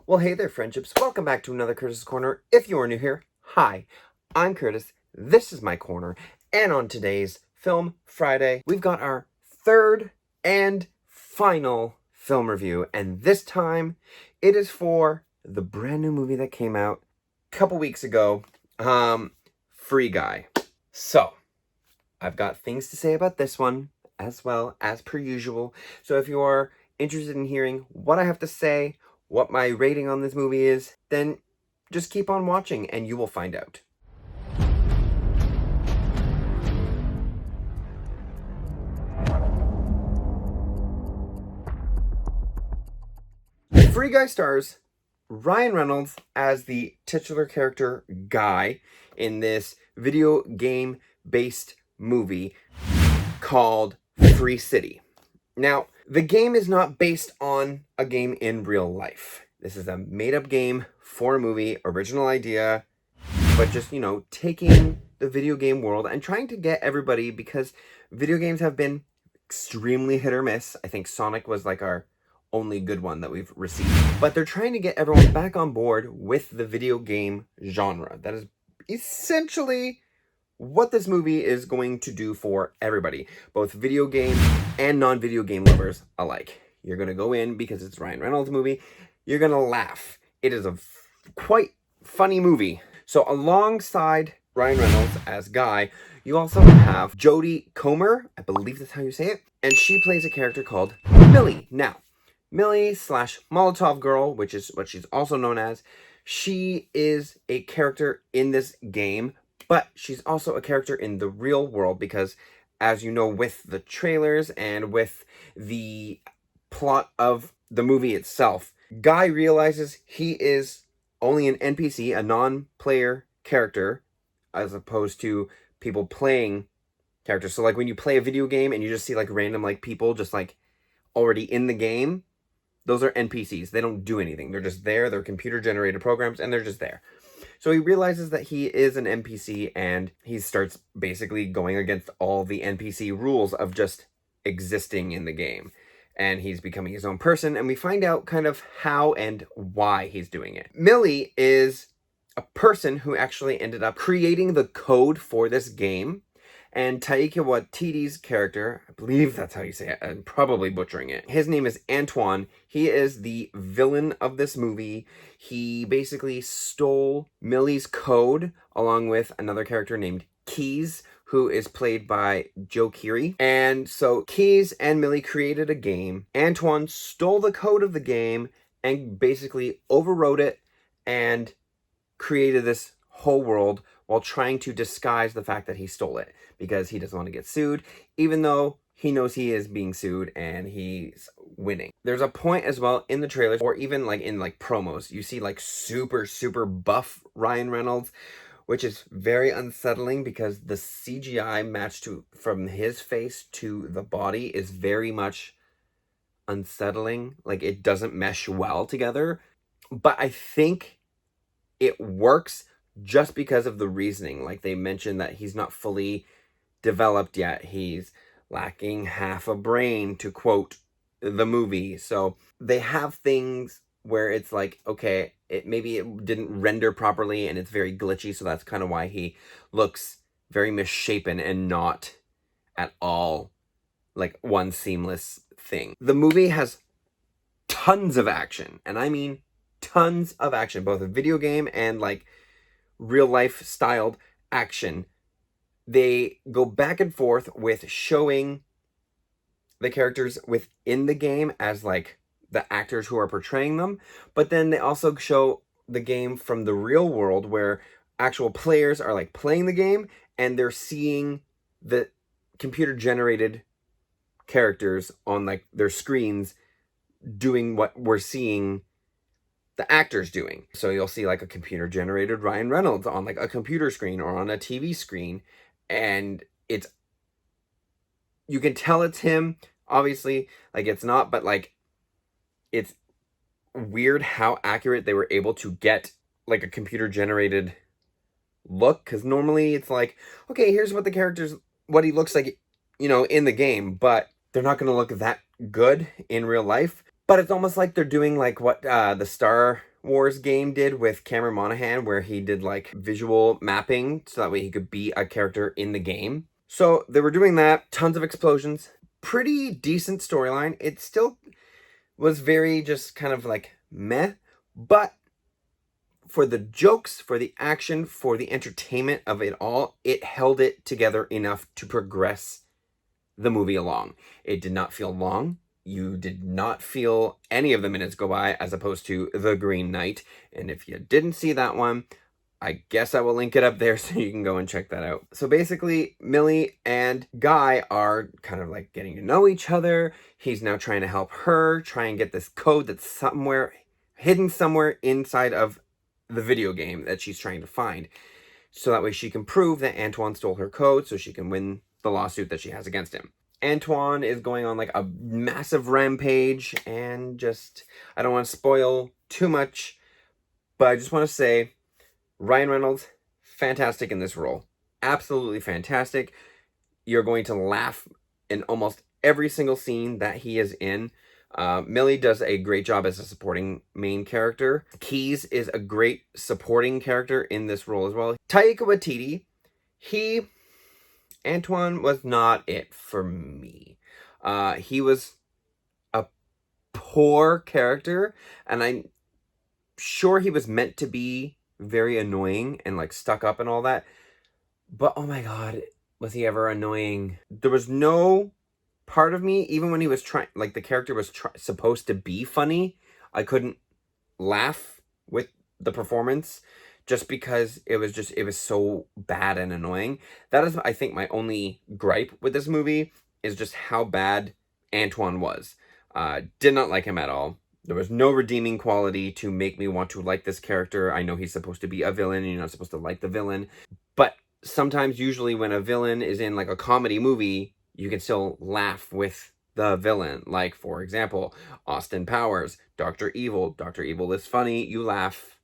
Well, hey there, friendships. Welcome back to another Curtis' Corner. If you are new here, hi, I'm Curtis. This is my corner. And on today's Film Friday, we've got our third and final film review. And this time, it is for the brand new movie that came out a couple weeks ago, Free Guy. So, I've got things to say about this one, as well as per usual. So if you are interested in hearing what I have to say, what my rating on this movie is, then just keep on watching and you will find out. Free Guy stars Ryan Reynolds as the titular character Guy in this video game based movie called Free City. Now, the game is not based on a game in real life. This is a made-up game for a movie, original idea, but just, taking the video game world and trying to get everybody, because video games have been extremely hit or miss. I think Sonic was like our only good one that we've received. But they're trying to get everyone back on board with the video game genre. That is essentially what this movie is going to do for everybody, both video game and non-video game lovers alike. You're going to go in because it's Ryan Reynolds' movie. You're going to laugh. It is a quite funny movie. So alongside Ryan Reynolds as Guy, you also have Jodie Comer, I believe that's how you say it, and she plays a character called Millie. Now, Millie slash Molotov Girl, which is what she's also known as, she is a character in this game, but she's also a character in the real world because, as you know, with the trailers and with the plot of the movie itself, Guy realizes he is only an NPC, a non-player character, as opposed to people playing characters. So, like, when you play a video game and you just see, like, random, like, people just, like, already in the game, those are NPCs. They don't do anything. They're just there. They're computer-generated programs, and they're just there. So he realizes that he is an NPC, and he starts basically going against all the NPC rules of just existing in the game. And he's becoming his own person, and we find out kind of how and why he's doing it. Millie is a person who actually ended up creating the code for this game. And Taika Waititi's character, I believe that's how you say it, I'm probably butchering it. His name is Antoine. He is the villain of this movie. He basically stole Millie's code along with another character named Keys, who is played by Joe Keery. And so Keys and Millie created a game. Antoine stole the code of the game and basically overrode it and created this whole world while trying to disguise the fact that he stole it because he doesn't want to get sued, even though he knows he is being sued and he's winning. There's a point as well in the trailers, or even like in like promos, you see like super buff Ryan Reynolds, which is very unsettling because the CGI matched from his face to the body is very much unsettling. Like, it doesn't mesh well together, but I think it works just because of the reasoning. Like, they mentioned that he's not fully developed yet. He's lacking half a brain, to quote the movie. So they have things where it's like, okay, maybe it didn't render properly and it's very glitchy. So that's kind of why he looks very misshapen and not at all like one seamless thing. The movie has tons of action, and I mean tons of action, both a video game and like real life styled action. They go back and forth with showing the characters within the game as like the actors who are portraying them, but then they also show the game from the real world where actual players are like playing the game and they're seeing the computer generated characters on like their screens doing what we're seeing the actors doing. So you'll see like a computer generated Ryan Reynolds on like a computer screen or on a TV screen, and you can tell it's him. Obviously, like, it's not, but like, it's weird how accurate they were able to get like a computer generated look, because normally it's like, okay, here's what he looks like, in the game, but they're not going to look that good in real life. But it's almost like they're doing like what the Star Wars game did with Cameron Monaghan, where he did like visual mapping so that way he could be a character in the game. So they were doing that, tons of explosions, pretty decent storyline. It still was very just kind of like meh, but for the jokes, for the action, for the entertainment of it all, it held it together enough to progress the movie along. It did not feel long. You did not feel any of the minutes go by, as opposed to The Green Knight. And if you didn't see that one, I guess I will link it up there so you can go and check that out. So basically, Millie and Guy are kind of like getting to know each other. He's now trying to help her try and get this code that's somewhere hidden somewhere inside of the video game that she's trying to find. So that way she can prove that Antoine stole her code so she can win the lawsuit that she has against him. Antoine is going on like a massive rampage, and just, I don't want to spoil too much, but I just want to say Ryan Reynolds, fantastic in this role. Absolutely fantastic. You're going to laugh in almost every single scene that he is in. Millie does a great job as a supporting main character. Keys is a great supporting character in this role as well. Taika Waititi, Antoine was not it for me. He was a poor character, and I'm sure he was meant to be very annoying and like stuck up and all that. But oh my god, was he ever annoying? There was no part of me, even when he was trying, like the character was supposed to be funny, I couldn't laugh with the performance just because it was so bad and annoying. That is, I think, my only gripe with this movie is just how bad Antoine was. Did not like him at all. There was no redeeming quality to make me want to like this character. I know he's supposed to be a villain, and you're not supposed to like the villain, but sometimes, usually when a villain is in like a comedy movie, you can still laugh with the villain. Like, for example, Austin Powers, Dr. Evil. Dr. Evil is funny. You laugh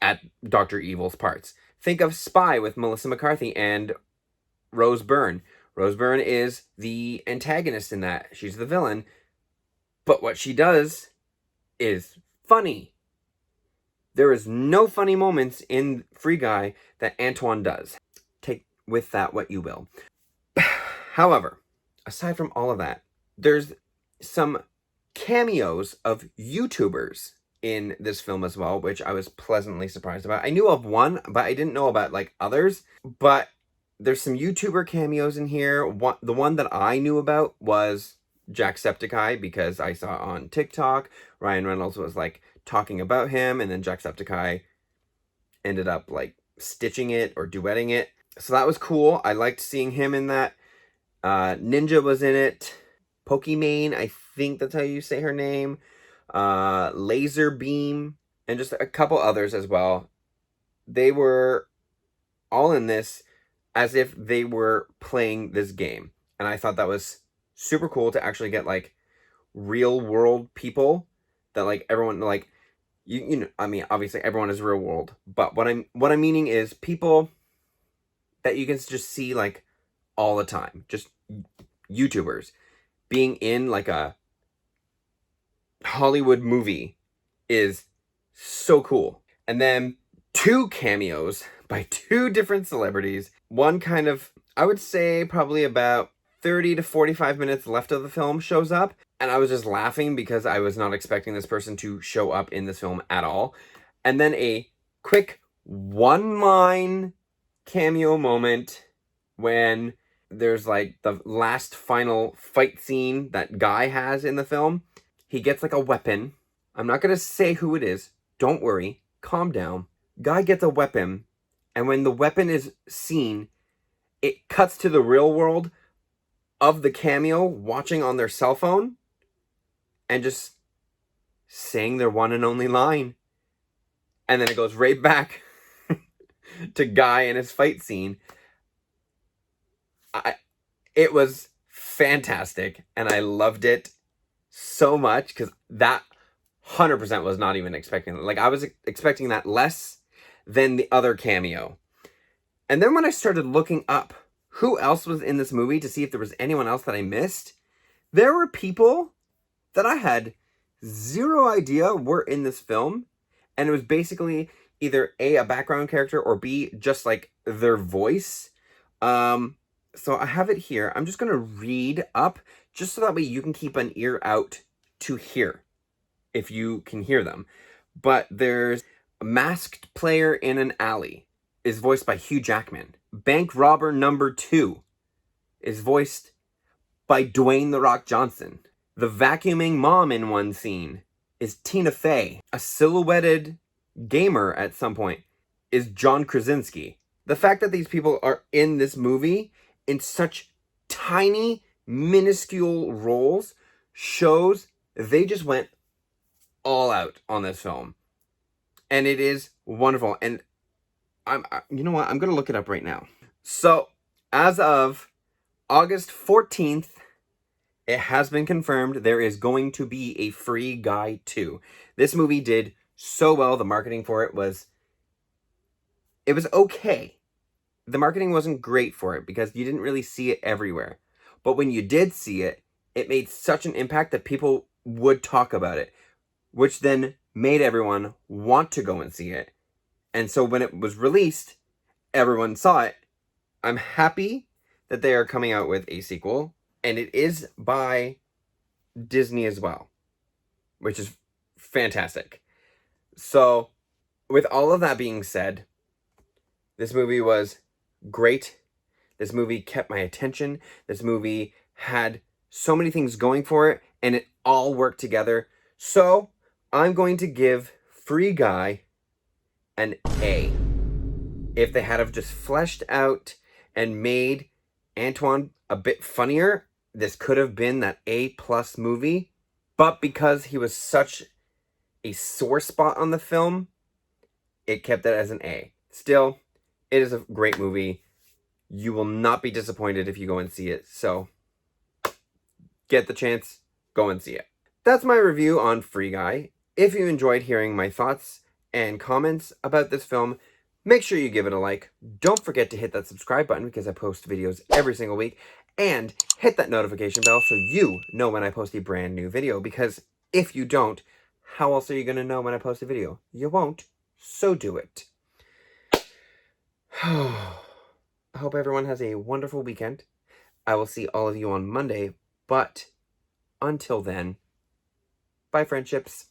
at Dr. Evil's parts. Think of Spy with Melissa McCarthy and Rose Byrne. Rose Byrne is the antagonist in that. She's the villain. But what she does is funny. There is no funny moments in Free Guy that Antoine does. Take with that what you will. However, aside from all of that, there's some cameos of YouTubers in this film as well, which I was pleasantly surprised about. I knew of one, but I didn't know about like others. But there's some YouTuber cameos in here. The one that I knew about was Jacksepticeye, because I saw on TikTok, Ryan Reynolds was like talking about him, and then Jacksepticeye ended up like stitching it or duetting it. So that was cool. I liked seeing him in that. Ninja was in it. Pokimane, I think that's how you say her name. Laser Beam, and just a couple others as well. They were all in this as if they were playing this game. And I thought that was super cool to actually get like real world people that like everyone like you know, I mean, obviously everyone is real world, but what I'm meaning is people that you can just see like all the time, just YouTubers being in like a Hollywood movie is so cool. And then 2 cameos by 2 different celebrities. One kind of, I would say probably about 30 to 45 minutes left of the film shows up, and I was just laughing because I was not expecting this person to show up in this film at all. And then a quick 1-line cameo moment when there's like the last final fight scene that Guy has in the film. He gets like a weapon. I'm not going to say who it is. Don't worry. Calm down. Guy gets a weapon, and when the weapon is seen, it cuts to the real world of the cameo watching on their cell phone and just saying their one and only line. And then it goes right back to Guy and his fight scene. It was fantastic, and I loved it so much because that 100% was not even expecting it. Like, I was expecting that less than the other cameo. And then when I started looking up who else was in this movie to see if there was anyone else that I missed, there were people that I had zero idea were in this film. And it was basically either A, a background character, or B, just like their voice. So I have it here. I'm just going to read up just so that way you can keep an ear out to hear if you can hear them. But there's a masked player in an alley is voiced by Hugh Jackman. Bank robber number 2 is voiced by Dwayne "The Rock" Johnson. The vacuuming mom in one scene is Tina Fey. A silhouetted gamer at some point is John Krasinski. The fact that these people are in this movie in such tiny, minuscule roles shows they just went all out on this film. And it is wonderful. And you know what? I'm going to look it up right now. So, as of August 14th, it has been confirmed there is going to be a Free Guy 2. This movie did so well. The marketing for it was okay. The marketing wasn't great for it because you didn't really see it everywhere. But when you did see it, it made such an impact that people would talk about it, which then made everyone want to go and see it. And so when it was released, everyone saw it. I'm happy that they are coming out with a sequel, and it is by Disney as well, which is fantastic. So, with all of that being said, this movie was great. This movie kept my attention. This movie had so many things going for it, and it all worked together. So, I'm going to give Free Guy an A. If they had have just fleshed out and made Antoine a bit funnier, this could have been that A+ movie. But because he was such a sore spot on the film, it kept it as an A. Still, it is a great movie. You will not be disappointed if you go and see it. So, get the chance, go and see it. That's my review on Free Guy. If you enjoyed hearing my thoughts and comments about this film, make sure you give it a like. Don't forget to hit that subscribe button because I post videos every single week. And hit that notification bell so you know when I post a brand new video. Because if you don't, how else are you going to know when I post a video? You won't, so do it. I hope everyone has a wonderful weekend. I will see all of you on Monday. But until then, bye friendships.